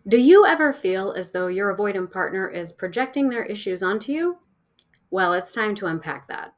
Do you ever feel as though your avoidant partner is projecting their issues onto you? Well, it's time to unpack that.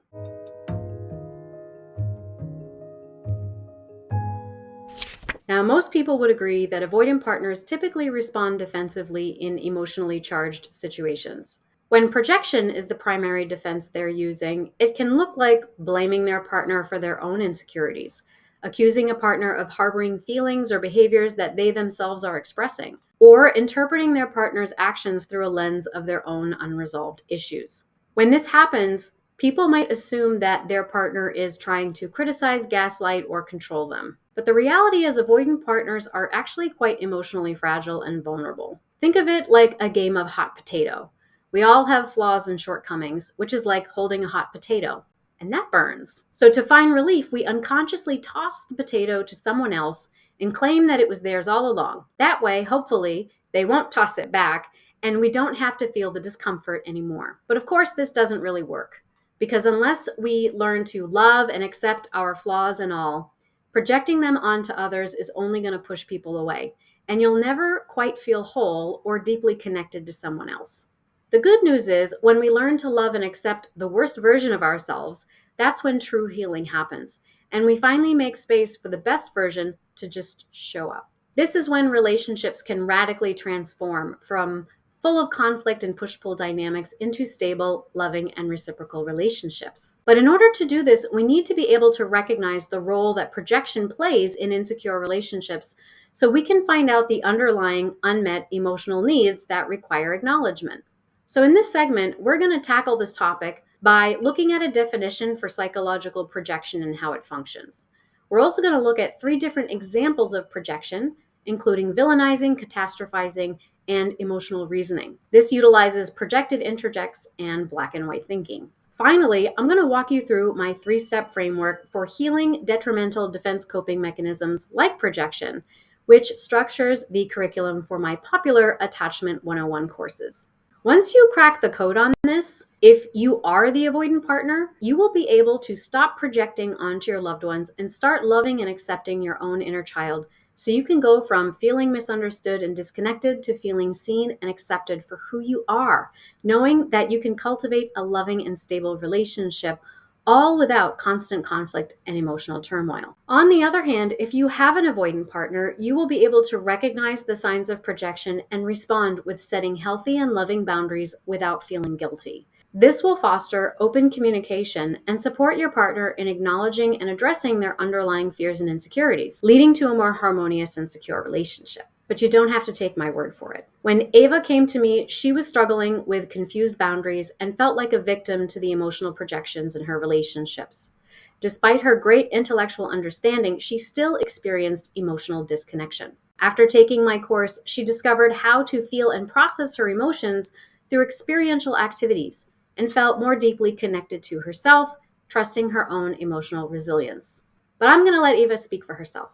Now, most people would agree that avoidant partners typically respond defensively in emotionally charged situations. When projection is the primary defense they're using, it can look like blaming their partner for their own insecurities, accusing a partner of harboring feelings or behaviors that they themselves are expressing, or interpreting their partner's actions through a lens of their own unresolved issues. When this happens, people might assume that their partner is trying to criticize, gaslight, or control them. But the reality is, avoidant partners are actually quite emotionally fragile and vulnerable. Think of it like a game of hot potato. We all have flaws and shortcomings, which is like holding a hot potato, and that burns. So, to find relief, we unconsciously toss the potato to someone else and claim that it was theirs all along. That way, hopefully, they won't toss it back and we don't have to feel the discomfort anymore. But of course, this doesn't really work because unless we learn to love and accept our flaws and all, projecting them onto others is only going to push people away, and you'll never quite feel whole or deeply connected to someone else. The good news is, when we learn to love and accept the worst version of ourselves, that's when true healing happens, and we finally make space for the best version to just show up. This is when relationships can radically transform from full of conflict and push-pull dynamics into stable, loving, and reciprocal relationships. But in order to do this, we need to be able to recognize the role that projection plays in insecure relationships so we can find out the underlying unmet emotional needs that require acknowledgement. So in this segment, we're going to tackle this topic by looking at a definition for psychological projection and how it functions. We're also going to look at 3 different examples of projection, including villainizing, catastrophizing, and emotional reasoning. This utilizes projected introjects and black and white thinking. Finally, I'm going to walk you through my 3-step framework for healing detrimental defense coping mechanisms like projection, which structures the curriculum for my popular Attachment 101 courses. Once you crack the code on this, if you are the avoidant partner, you will be able to stop projecting onto your loved ones and start loving and accepting your own inner child, so you can go from feeling misunderstood and disconnected to feeling seen and accepted for who you are, knowing that you can cultivate a loving and stable relationship, all without constant conflict and emotional turmoil. On the other hand, if you have an avoidant partner, you will be able to recognize the signs of projection and respond with setting healthy and loving boundaries without feeling guilty. This will foster open communication and support your partner in acknowledging and addressing their underlying fears and insecurities, leading to a more harmonious and secure relationship. But you don't have to take my word for it. When Ava came to me, she was struggling with confused boundaries and felt like a victim to the emotional projections in her relationships. Despite her great intellectual understanding, she still experienced emotional disconnection. After taking my course, she discovered how to feel and process her emotions through experiential activities and felt more deeply connected to herself, trusting her own emotional resilience. But I'm going to let Ava speak for herself.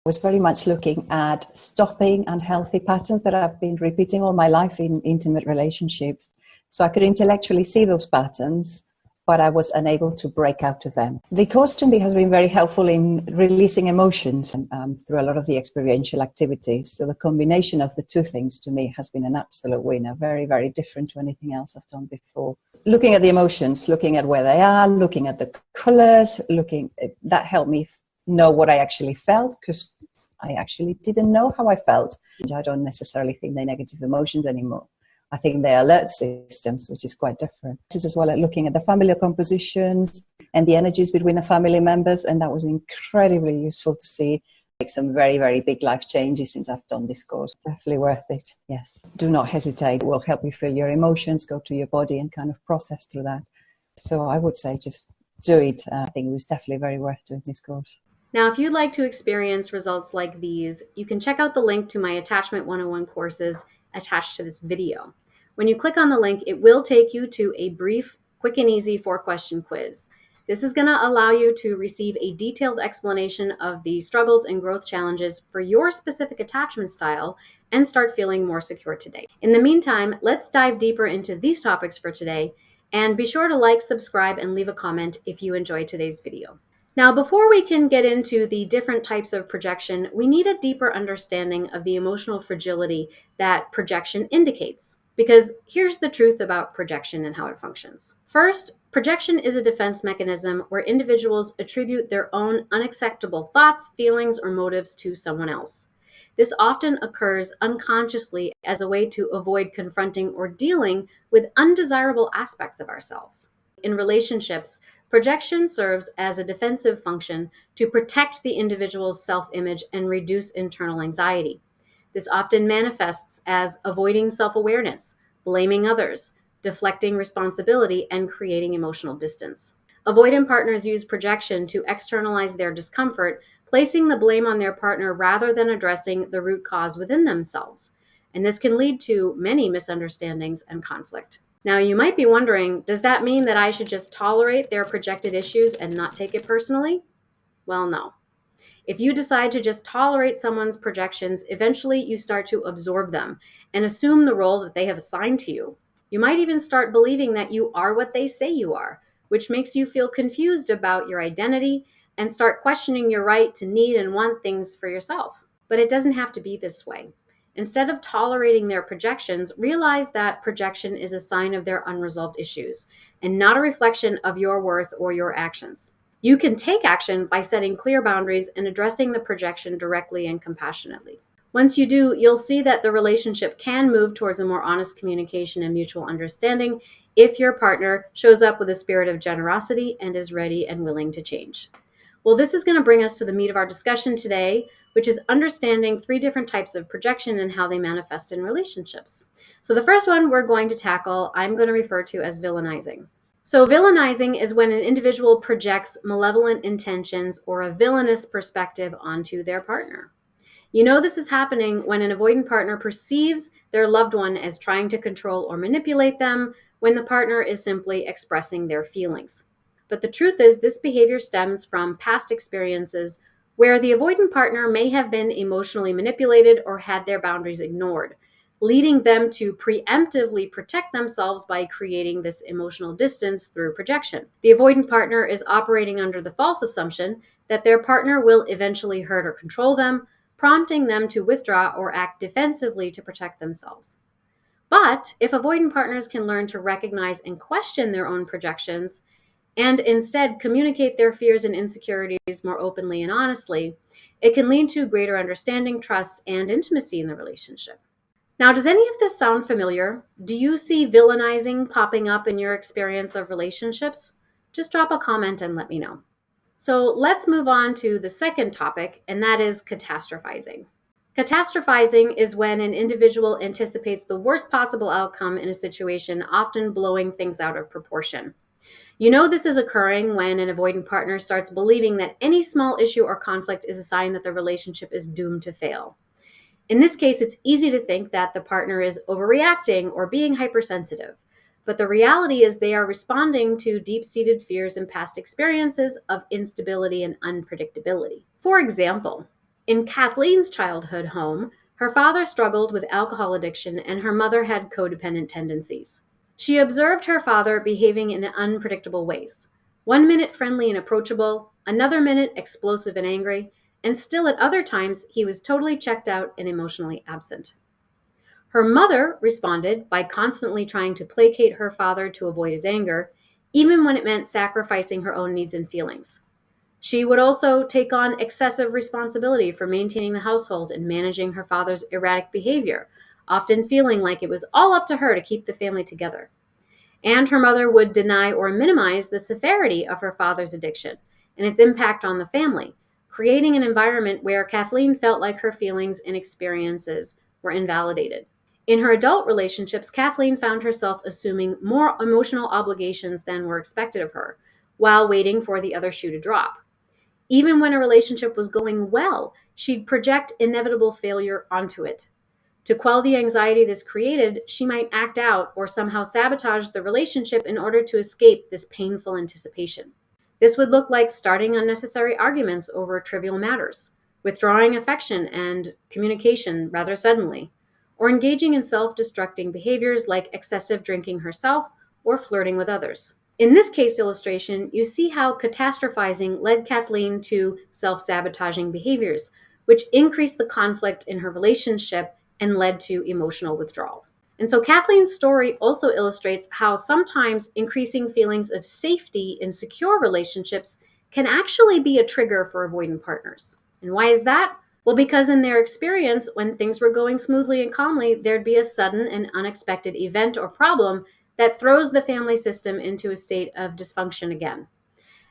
Was very much looking at stopping unhealthy patterns that I've been repeating all my life in intimate relationships. So I could intellectually see those patterns, but I was unable to break out of them. The course to me has been very helpful in releasing emotions through a lot of the experiential activities. So the combination of the two things to me has been an absolute winner, very, very different to anything else I've done before. Looking at the emotions, looking at where they are, looking at the colors, that helped me know what I actually felt, because I actually didn't know how I felt. I don't necessarily think they're negative emotions anymore. I think they're alert systems, which is quite different. This is as well at looking at the family compositions and the energies between the family members, and that was incredibly useful to see. Make some very, very big life changes since I've done this course. Definitely worth it, yes. Do not hesitate. It will help you feel your emotions, go to your body and kind of process through that. So I would say just do it. I think it was definitely very worth doing this course. Now, if you'd like to experience results like these, you can check out the link to my Attachment 101 courses attached to this video. When you click on the link, it will take you to a brief, quick and easy 4-question quiz. This is going to allow you to receive a detailed explanation of the struggles and growth challenges for your specific attachment style and start feeling more secure today. In the meantime, let's dive deeper into these topics for today, and be sure to like, subscribe, and leave a comment if you enjoyed today's video. Now, before we can get into the different types of projection, we need a deeper understanding of the emotional fragility that projection indicates. Because here's the truth about projection and how it functions. First, projection is a defense mechanism where individuals attribute their own unacceptable thoughts, feelings, or motives to someone else. This often occurs unconsciously as a way to avoid confronting or dealing with undesirable aspects of ourselves. In relationships, projection serves as a defensive function to protect the individual's self image and reduce internal anxiety. This often manifests as avoiding self awareness, blaming others, deflecting responsibility, and creating emotional distance. Avoidant partners use projection to externalize their discomfort, placing the blame on their partner rather than addressing the root cause within themselves. And this can lead to many misunderstandings and conflict. Now, you might be wondering, does that mean that I should just tolerate their projected issues and not take it personally? Well, no. If you decide to just tolerate someone's projections, eventually you start to absorb them and assume the role that they have assigned to you. You might even start believing that you are what they say you are, which makes you feel confused about your identity and start questioning your right to need and want things for yourself. But it doesn't have to be this way. Instead of tolerating their projections, realize that projection is a sign of their unresolved issues and not a reflection of your worth or your actions. You can take action by setting clear boundaries and addressing the projection directly and compassionately. Once you do, you'll see that the relationship can move towards a more honest communication and mutual understanding if your partner shows up with a spirit of generosity and is ready and willing to change. Well, this is going to bring us to the meat of our discussion today, which is understanding 3 different types of projection and how they manifest in relationships. So, the first one we're going to tackle, I'm going to refer to as villainizing. So, villainizing is when an individual projects malevolent intentions or a villainous perspective onto their partner. You know this is happening when an avoidant partner perceives their loved one as trying to control or manipulate them when the partner is simply expressing their feelings. But the truth is, this behavior stems from past experiences where the avoidant partner may have been emotionally manipulated or had their boundaries ignored, leading them to preemptively protect themselves by creating this emotional distance through projection. The avoidant partner is operating under the false assumption that their partner will eventually hurt or control them, prompting them to withdraw or act defensively to protect themselves. But if avoidant partners can learn to recognize and question their own projections and instead communicate their fears and insecurities more openly and honestly, it can lead to greater understanding, trust, and intimacy in the relationship. Now, does any of this sound familiar? Do you see villainizing popping up in your experience of relationships? Just drop a comment and let me know. So let's move on to the second topic, and that is catastrophizing. Catastrophizing is when an individual anticipates the worst possible outcome in a situation, often blowing things out of proportion. You know this is occurring when an avoidant partner starts believing that any small issue or conflict is a sign that the relationship is doomed to fail. In this case, it's easy to think that the partner is overreacting or being hypersensitive. But the reality is they are responding to deep-seated fears and past experiences of instability and unpredictability. For example, in Kathleen's childhood home, her father struggled with alcohol addiction and her mother had codependent tendencies. She observed her father behaving in unpredictable ways. One minute friendly and approachable, another minute explosive and angry, and still at other times he was totally checked out and emotionally absent. Her mother responded by constantly trying to placate her father to avoid his anger, even when it meant sacrificing her own needs and feelings. She would also take on excessive responsibility for maintaining the household and managing her father's erratic behavior, often feeling like it was all up to her to keep the family together. And her mother would deny or minimize the severity of her father's addiction and its impact on the family, creating an environment where Kathleen felt like her feelings and experiences were invalidated. In her adult relationships, Kathleen found herself assuming more emotional obligations than were expected of her, while waiting for the other shoe to drop. Even when a relationship was going well, she'd project inevitable failure onto it. To quell the anxiety this created, she might act out or somehow sabotage the relationship in order to escape this painful anticipation. This would look like starting unnecessary arguments over trivial matters, withdrawing affection and communication rather suddenly, or engaging in self destructing behaviors like excessive drinking herself or flirting with others. In this case illustration, you see how catastrophizing led Kathleen to self sabotaging behaviors, which increased the conflict in her relationship and led to emotional withdrawal. And so Kathleen's story also illustrates how sometimes increasing feelings of safety in secure relationships can actually be a trigger for avoidant partners. And why is that? Well, because in their experience, when things were going smoothly and calmly, there'd be a sudden and unexpected event or problem that throws the family system into a state of dysfunction again.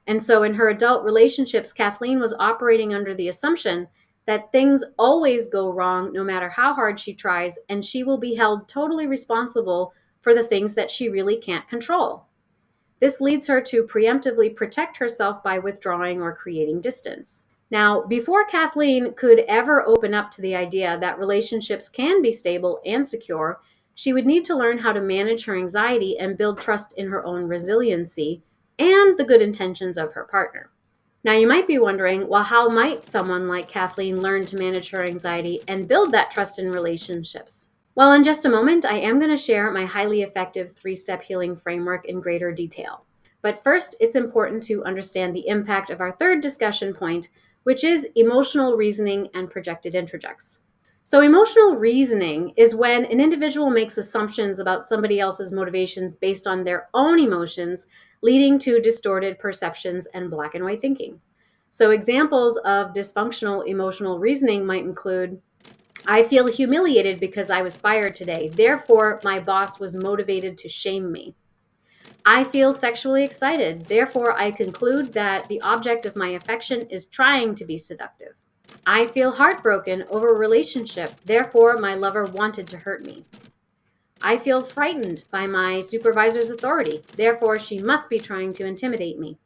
And so in her adult relationships, Kathleen was operating under the assumption that things always go wrong no matter how hard she tries, and she will be held totally responsible for the things that she really can't control. This leads her to preemptively protect herself by withdrawing or creating distance. Now, before Kathleen could ever open up to the idea that relationships can be stable and secure, she would need to learn how to manage her anxiety and build trust in her own resiliency and the good intentions of her partner. Now, you might be wondering, well, how might someone like Kathleen learn to manage her anxiety and build that trust in relationships? Well, in just a moment, I am going to share my highly effective 3-step healing framework in greater detail. But first, it's important to understand the impact of our third discussion point, which is emotional reasoning and projected introjects. So, emotional reasoning is when an individual makes assumptions about somebody else's motivations based on their own emotions, leading to distorted perceptions and black and white thinking. So, examples of dysfunctional emotional reasoning might include: I feel humiliated because I was fired today. Therefore, my boss was motivated to shame me. I feel sexually excited. Therefore, I conclude that the object of my affection is trying to be seductive. I feel heartbroken over a relationship. Therefore, my lover wanted to hurt me. I feel frightened by my supervisor's authority. Therefore, she must be trying to intimidate me.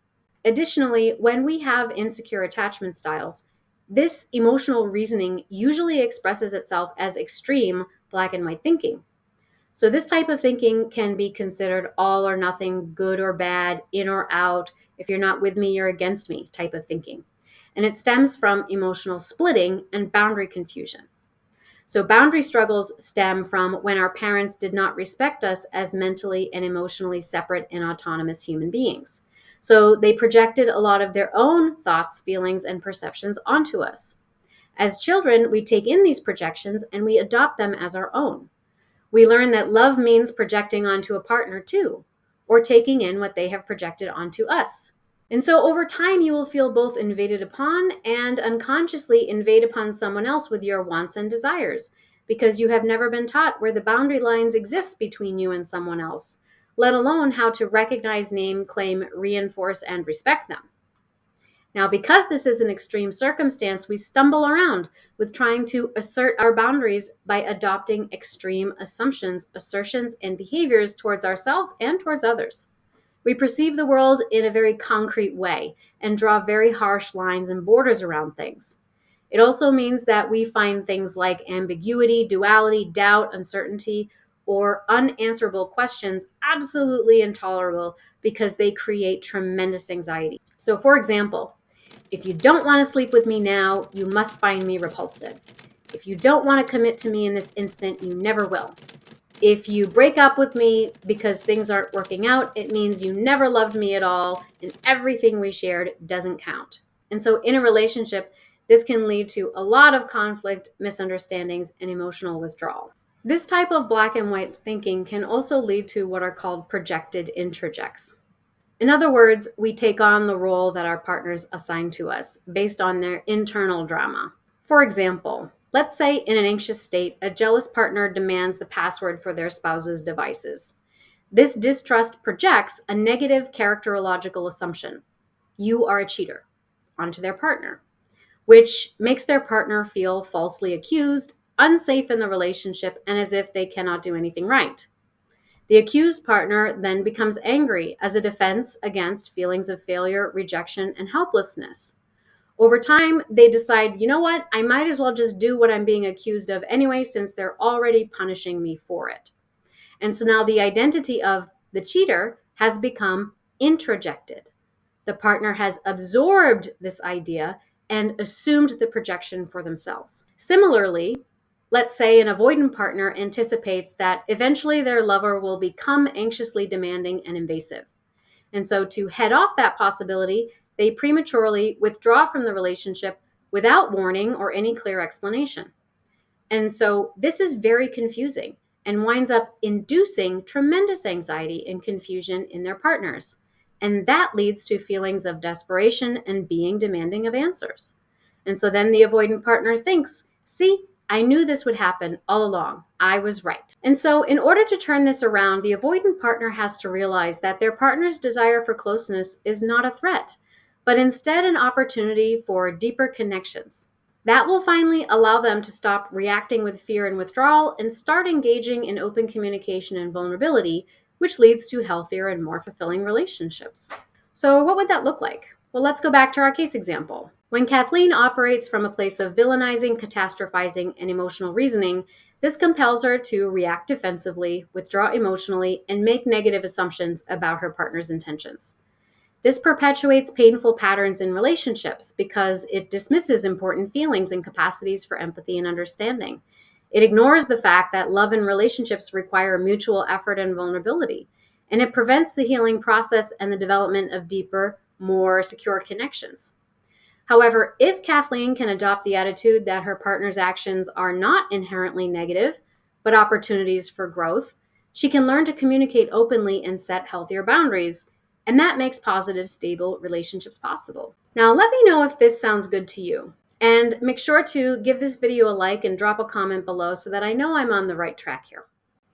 Additionally, when we have insecure attachment styles, this emotional reasoning usually expresses itself as extreme black and white thinking. So, this type of thinking can be considered all or nothing, good or bad, in or out. If you're not with me, you're against me type of thinking. And it stems from emotional splitting and boundary confusion. So, boundary struggles stem from when our parents did not respect us as mentally and emotionally separate and autonomous human beings. So, they projected a lot of their own thoughts, feelings, and perceptions onto us. As children, we take in these projections and we adopt them as our own. We learn that love means projecting onto a partner too, or taking in what they have projected onto us. And so over time, you will feel both invaded upon and unconsciously invade upon someone else with your wants and desires, because you have never been taught where the boundary lines exist between you and someone else, let alone how to recognize, name, claim, reinforce, and respect them. Now, because this is an extreme circumstance, we stumble around with trying to assert our boundaries by adopting extreme assumptions, assertions, and behaviors towards ourselves and towards others. We perceive the world in a very concrete way and draw very harsh lines and borders around things. It also means that we find things like ambiguity, duality, doubt, uncertainty, or unanswerable questions absolutely intolerable because they create tremendous anxiety. So, for example, if you don't want to sleep with me now, you must find me repulsive. If you don't want to commit to me in this instant, you never will. If you break up with me because things aren't working out, it means you never loved me at all and everything we shared doesn't count. And so in a relationship, this can lead to a lot of conflict, misunderstandings, and emotional withdrawal. This type of black and white thinking can also lead to what are called projected introjects. In other words, we take on the role that our partners assign to us based on their internal drama. For example, let's say in an anxious state, a jealous partner demands the password for their spouse's devices. This distrust projects a negative characterological assumption: you are a cheater, onto their partner, which makes their partner feel falsely accused, unsafe in the relationship, and as if they cannot do anything right. The accused partner then becomes angry as a defense against feelings of failure, rejection, and helplessness. Over time, they decide, you know what, I might as well just do what I'm being accused of anyway, since they're already punishing me for it. And so now the identity of the cheater has become introjected. The partner has absorbed this idea and assumed the projection for themselves. Similarly, let's say an avoidant partner anticipates that eventually their lover will become anxiously demanding and invasive. And so to head off that possibility, they prematurely withdraw from the relationship without warning or any clear explanation. And so this is very confusing and winds up inducing tremendous anxiety and confusion in their partners. And that leads to feelings of desperation and being demanding of answers. And so then the avoidant partner thinks, see, I knew this would happen all along. I was right. And so, in order to turn this around, the avoidant partner has to realize that their partner's desire for closeness is not a threat, but instead an opportunity for deeper connections. That will finally allow them to stop reacting with fear and withdrawal and start engaging in open communication and vulnerability, which leads to healthier and more fulfilling relationships. So, what would that look like? Well, let's go back to our case example. When Kathleen operates from a place of villainizing, catastrophizing, and emotional reasoning, this compels her to react defensively, withdraw emotionally, and make negative assumptions about her partner's intentions. This perpetuates painful patterns in relationships because it dismisses important feelings and capacities for empathy and understanding. It ignores the fact that love and relationships require mutual effort and vulnerability, and it prevents the healing process and the development of deeper, more secure connections. However, if Kathleen can adopt the attitude that her partner's actions are not inherently negative, but opportunities for growth, she can learn to communicate openly and set healthier boundaries. And that makes positive, stable relationships possible. Now, let me know if this sounds good to you. And make sure to give this video a like and drop a comment below so that I know I'm on the right track here.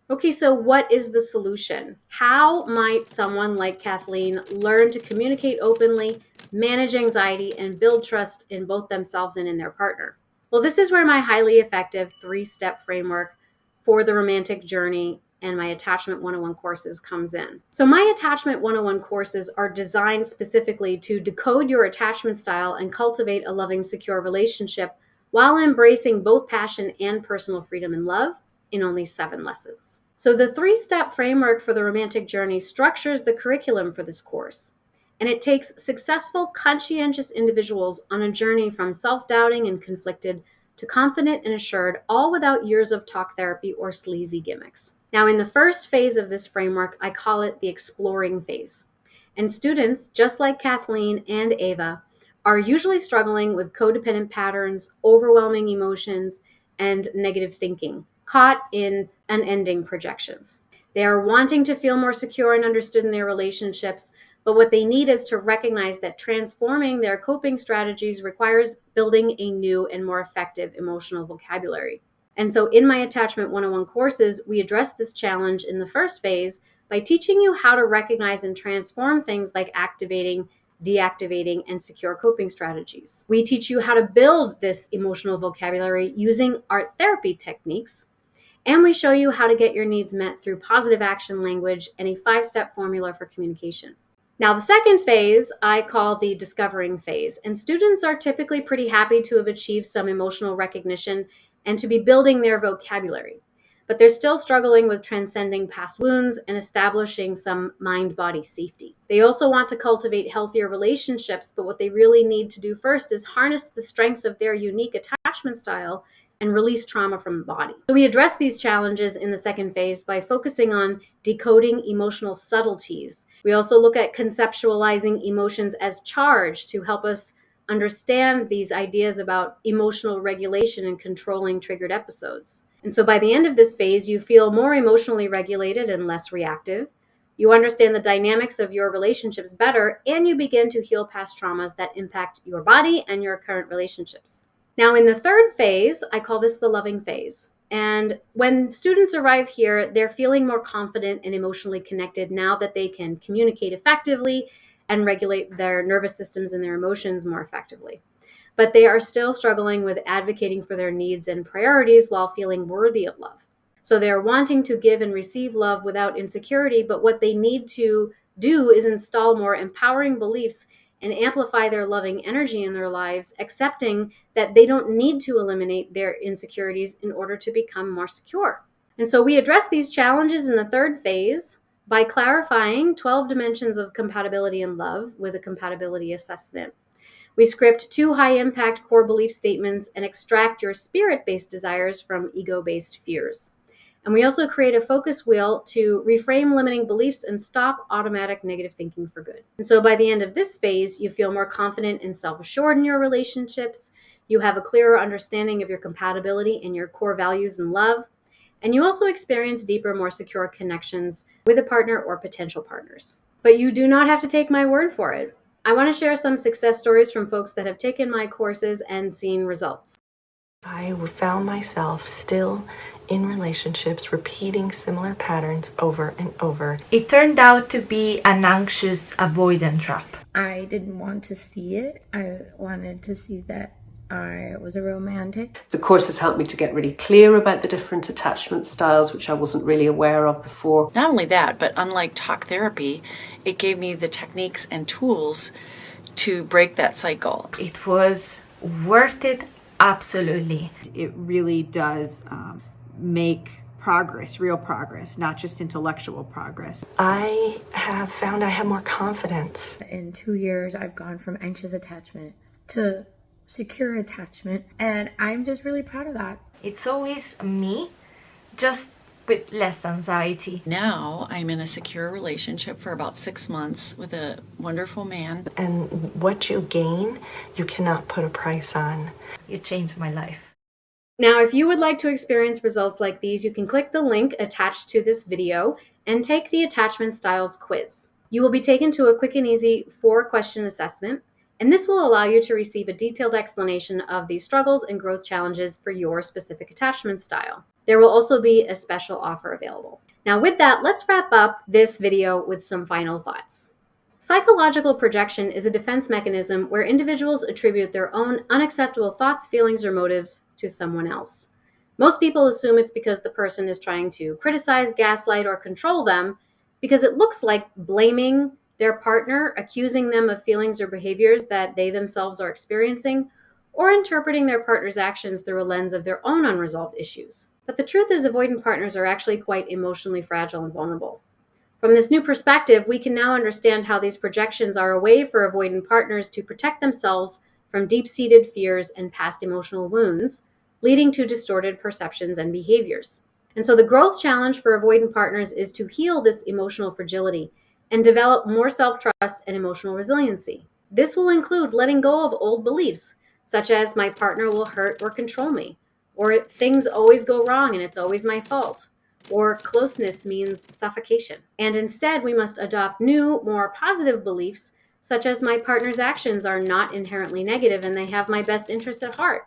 Okay, so what is the solution? How might someone like Kathleen learn to communicate openly, manage anxiety, and build trust in both themselves and in their partner? Well, this is where my highly effective 3-step framework for the romantic journey and my Attachment 101 courses comes in. So my Attachment 101 courses are designed specifically to decode your attachment style and cultivate a loving, secure relationship while embracing both passion and personal freedom and love in only 7 lessons. So the 3-step framework for the romantic journey structures the curriculum for this course. And it takes successful, conscientious individuals on a journey from self-doubting and conflicted to confident and assured, all without years of talk therapy or sleazy gimmicks. Now, in the first phase of this framework, I call it the exploring phase. And students, just like Kathleen and Ava, are usually struggling with codependent patterns, overwhelming emotions, and negative thinking, caught in unending projections. They are wanting to feel more secure and understood in their relationships, but what they need is to recognize that transforming their coping strategies requires building a new and more effective emotional vocabulary. And so in my Attachment 101 courses, we address this challenge in the first phase by teaching you how to recognize and transform things like activating, deactivating, and secure coping strategies. We teach you how to build this emotional vocabulary using art therapy techniques, and we show you how to get your needs met through positive action language and a 5-step formula for communication. Now, the second phase I call the discovering phase, and students are typically pretty happy to have achieved some emotional recognition and to be building their vocabulary, but they're still struggling with transcending past wounds and establishing some mind-body safety. They also want to cultivate healthier relationships, but what they really need to do first is harness the strengths of their unique attachment style and release trauma from the body. So we address these challenges in the second phase by focusing on decoding emotional subtleties. We also look at conceptualizing emotions as charged to help us understand these ideas about emotional regulation and controlling triggered episodes. And so by the end of this phase, you feel more emotionally regulated and less reactive. You understand the dynamics of your relationships better, and you begin to heal past traumas that impact your body and your current relationships. Now, in the third phase, I call this the loving phase. And when students arrive here, they're feeling more confident and emotionally connected now that they can communicate effectively and regulate their nervous systems and their emotions more effectively. But they are still struggling with advocating for their needs and priorities while feeling worthy of love. So they're wanting to give and receive love without insecurity, but what they need to do is install more empowering beliefs and amplify their loving energy in their lives, accepting that they don't need to eliminate their insecurities in order to become more secure. And so we address these challenges in the third phase by clarifying 12 dimensions of compatibility and love with a compatibility assessment. We script 2 high-impact core belief statements and extract your spirit-based desires from ego-based fears. And we also create a focus wheel to reframe limiting beliefs and stop automatic negative thinking for good. And so by the end of this phase, you feel more confident and self-assured in your relationships. You have a clearer understanding of your compatibility and your core values and love. And you also experience deeper, more secure connections with a partner or potential partners. But you do not have to take my word for it. I want to share some success stories from folks that have taken my courses and seen results. I found myself still in relationships, repeating similar patterns over and over. It turned out to be an anxious avoidant trap. I didn't want to see it. I wanted to see that I was a romantic. The course has helped me to get really clear about the different attachment styles, which I wasn't really aware of before. Not only that, but unlike talk therapy, it gave me the techniques and tools to break that cycle. It was worth it, absolutely. It really does make progress, real progress, not just intellectual progress. I have found I have more confidence. In 2 years, I've gone from anxious attachment to secure attachment, and I'm just really proud of that. It's always me, just with less anxiety. Now I'm in a secure relationship for about 6 months with a wonderful man. And what you gain, you cannot put a price on. You changed my life. Now, if you would like to experience results like these, you can click the link attached to this video and take the attachment styles quiz. You will be taken to a quick and easy 4-question assessment, and this will allow you to receive a detailed explanation of the struggles and growth challenges for your specific attachment style. There will also be a special offer available. Now, with that, let's wrap up this video with some final thoughts. Psychological projection is a defense mechanism where individuals attribute their own unacceptable thoughts, feelings, or motives to someone else. Most people assume it's because the person is trying to criticize, gaslight, or control them because it looks like blaming their partner, accusing them of feelings or behaviors that they themselves are experiencing, or interpreting their partner's actions through a lens of their own unresolved issues. But the truth is, avoidant partners are actually quite emotionally fragile and vulnerable. From this new perspective, we can now understand how these projections are a way for avoidant partners to protect themselves from deep-seated fears and past emotional wounds, leading to distorted perceptions and behaviors. And so the growth challenge for avoidant partners is to heal this emotional fragility and develop more self-trust and emotional resiliency. This will include letting go of old beliefs, such as my partner will hurt or control me, or things always go wrong and it's always my fault, or closeness means suffocation. And instead, we must adopt new, more positive beliefs, such as my partner's actions are not inherently negative and they have my best interests at heart.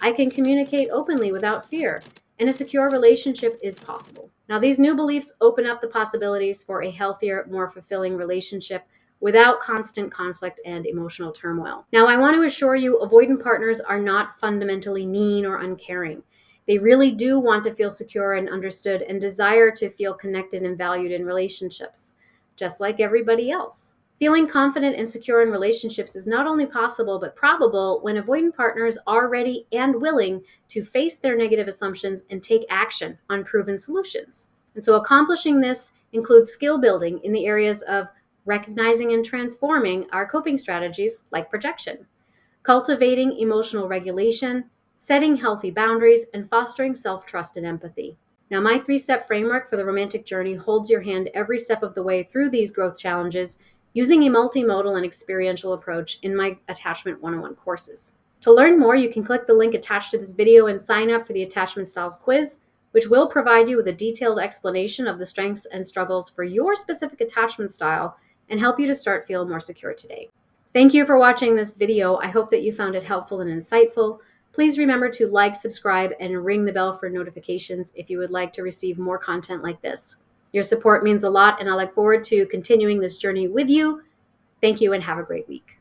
I can communicate openly without fear, and a secure relationship is possible. Now, these new beliefs open up the possibilities for a healthier, more fulfilling relationship without constant conflict and emotional turmoil. Now, I want to assure you, avoidant partners are not fundamentally mean or uncaring. They really do want to feel secure and understood and desire to feel connected and valued in relationships, just like everybody else. Feeling confident and secure in relationships is not only possible but probable when avoidant partners are ready and willing to face their negative assumptions and take action on proven solutions. And so accomplishing this includes skill building in the areas of recognizing and transforming our coping strategies like projection, cultivating emotional regulation, setting healthy boundaries, and fostering self-trust and empathy. Now, my 3-step framework for the romantic journey holds your hand every step of the way through these growth challenges using a multimodal and experiential approach in my Attachment 101 courses. To learn more, you can click the link attached to this video and sign up for the Attachment Styles quiz, which will provide you with a detailed explanation of the strengths and struggles for your specific attachment style and help you to start feeling more secure today. Thank you for watching this video. I hope that you found it helpful and insightful. Please remember to like, subscribe, and ring the bell for notifications if you would like to receive more content like this. Your support means a lot, and I look forward to continuing this journey with you. Thank you, and have a great week.